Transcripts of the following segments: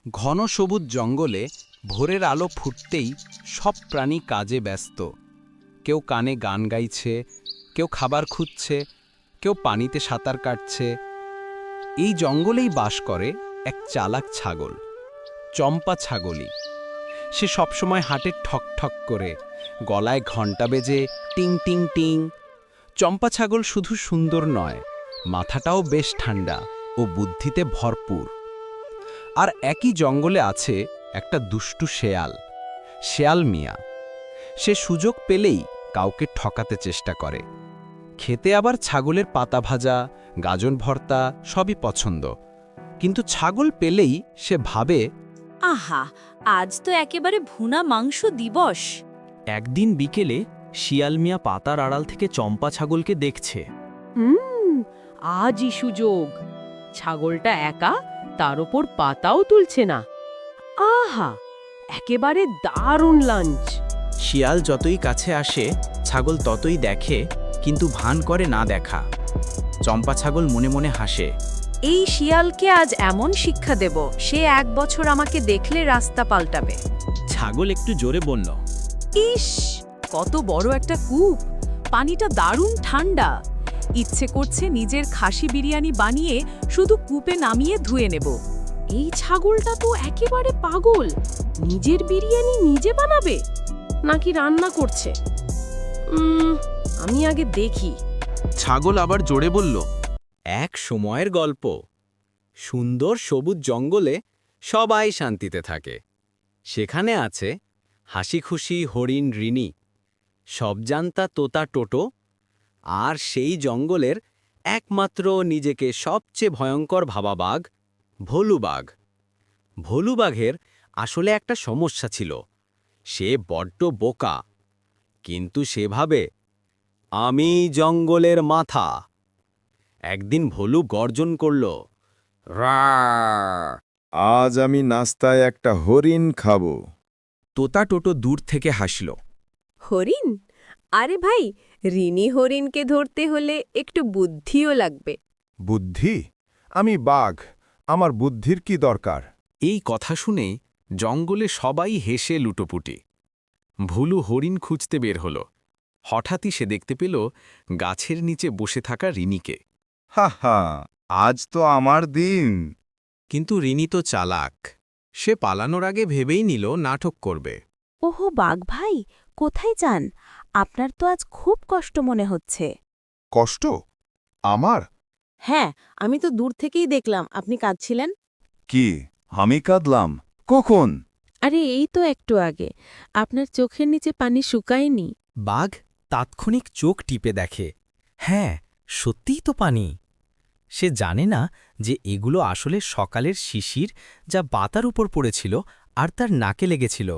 ঘন সবুজ জঙ্গলে ভোরের আলো ফুটতেই সব প্রাণী কাজে ব্যস্ত। কেউ কানে গান গাইছে, কেউ খাবার খুঁজছে, কেউ পানিতে সাঁতার কাটছে। এই জঙ্গলেই বাস করে এক চালাক ছাগল, চম্পা ছাগলি। সে সবসময় হাঁটে ঠক ঠক করে, গলায় ঘণ্টা বেজে টিং টিং টিং। চম্পা ছাগল শুধু সুন্দর নয়, মাথাটাও বেশ ঠান্ডা ও বুদ্ধিতে ভরপুর। আর একই জঙ্গলে আছে একটা দুষ্টু শেয়াল, শেয়াল মিয়া। সে সুযোগ পেলেই কাউকে ঠকাতে চেষ্টা করে। খেতে আবার ছাগলের পাতা ভাজা, গাজর ভর্তা সবই পছন্দ। কিন্তু ছাগল পেলেই সে ভাবে, আহা, আজ তো একেবারে ভুনা মাংস দিবস। একদিন বিকেলে শিয়াল মিয়া পাতার আড়াল থেকে চম্পা ছাগলকে দেখছে। আজই সুযোগ। ছাগলটা একা, তার ওপর পাতাও তুলছে না। আহা, একেবারে দারুণ লাঞ্চ। শিয়াল যতই কাছে আসে ছাগল ততই দেখে, কিন্তু ভান করে না দেখা। চম্পা ছাগল মনে মনে হাসে। এই শিয়ালকে আজ এমন শিক্ষা দেব, সে 1 বছর আমাকে দেখলে রাস্তা পাল্টাবে। ছাগল একটু জোরে বলল, ইস, কত বড় একটা কূপ! পানিটা দারুণ ঠান্ডা। ইচ্ছে করছে নিজের খাসি বিরিয়ানি বানিয়ে শুধু কূপে নামিয়ে ধুয়ে নেব। এই ছাগলটা তো একেবারে পাগল। নিজের বিরিয়ানি নিজে বানাবে নাকি রান্না করছে? আমি আগে দেখি। ছাগল আবার জোরে বলল, এক সময়ের গল্প। সুন্দর সবুজ জঙ্গলে সবাই শান্তিতে থাকে। সেখানে আছে হাসি খুশি হরিণ রিনি, সবজান্তা তোতা টোটো, আর সেই জঙ্গলের একমাত্র নিজেকে সবচেয়ে ভয়ঙ্কর ভাবা বাঘ, ভোলু বাঘ। ভোলু বাঘের আসলে একটা সমস্যা ছিল। সে বড্ড বোকা, কিন্তু সে ভাবে, আমি জঙ্গলের মাথা। একদিন ভোলু গর্জন করল, রার! আজ আমি নাস্তায় একটা হরিণ খাবো। তোতা টোটো দূর থেকে হাসল। হরিণ? আরে ভাই, রিনি হরিণকে ধরতে হলে একটু বুদ্ধিও লাগবে। বুদ্ধি? আমি বাঘ, আমার বুদ্ধির কি দরকার? এই কথা শুনে জঙ্গলে সবাই হেসে লুটোপুটি। ভুলু হরিণ খুঁজতে বের হল। হঠাৎই সে দেখতে পেল গাছের নিচে বসে থাকা রিনিকে। হা হা, আজ তো আমার দিন। কিন্তু রিনি তো চালাক। সে পালানোর আগে ভেবেই নিল নাটক করবে। ওহো বাঘ ভাই, কোথায় যান? আপনার তো আজ খুব কষ্ট মনে হচ্ছে। কষ্ট? আমার? হ্যাঁ, আমি তো দূর থেকেই দেখলাম আপনি কাঁদছিলেন। কি, আমি কাঁদলাম? কখন? আরে এই তো একটু আগে। আপনার চোখের নিচে পানি শুকায়নি। বাঘ তাৎক্ষণিক চোখ টিপে দেখে, হ্যাঁ, সত্যিই তো পানি। সে জানে না যে এগুলো আসলে সকালের শিশির, যা বাতার উপর পড়েছিল আর তার নাকে লেগেছিল।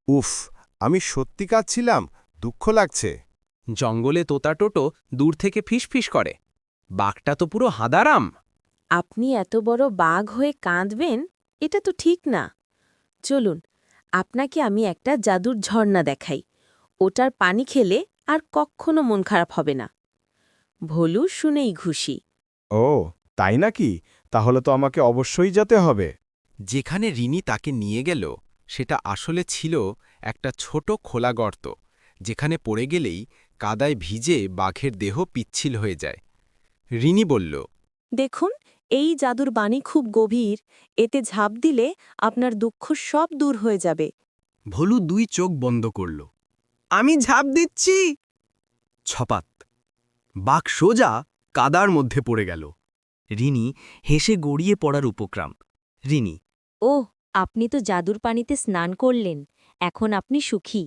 উফ, আমি সত্যি কাঁদছিলাম, দুঃখ লাগছে। জঙ্গলে তোতা টোটো দূর থেকে ফিসফিস করে, বাঘটা তো পুরো হাঁদারাম। আপনি এত বড় বাঘ হয়ে কাঁদবেন, এটা তো ঠিক না। চলুন, আপনাকে আমি একটা জাদুর ঝর্ণা দেখাই। ওটার পানি খেলে আর কখনো মন খারাপ হবে না। ভোলু শুনেই খুশি। ও, তাই নাকি? তাহলে তো আমাকে অবশ্যই যেতে হবে। যেখানে রিনি তাকে নিয়ে গেল সেটা আসলে ছিল একটা ছোট খোলা গর্ত, যেখানে পড়ে গেলেই কাদায় ভিজে বাঘের দেহ পিচ্ছিল হয়ে যায়। রিনি বলল, দেখুন, এই জাদুর বাণী খুব গভীর। এতে ঝাঁপ দিলে আপনার দুঃখ সব দূর হয়ে যাবে। ভোলু 2 চোখ বন্ধ করল। আমি ঝাঁপ দিচ্ছি। ছপাত, বাঘ সোজা কাদার মধ্যে পড়ে গেল। রিনি হেসে গড়িয়ে পড়ার উপক্রম। রিনি, ওহ, আপনি তো জাদুর পানিতে স্নান করলেন, এখন আপনি সুখী।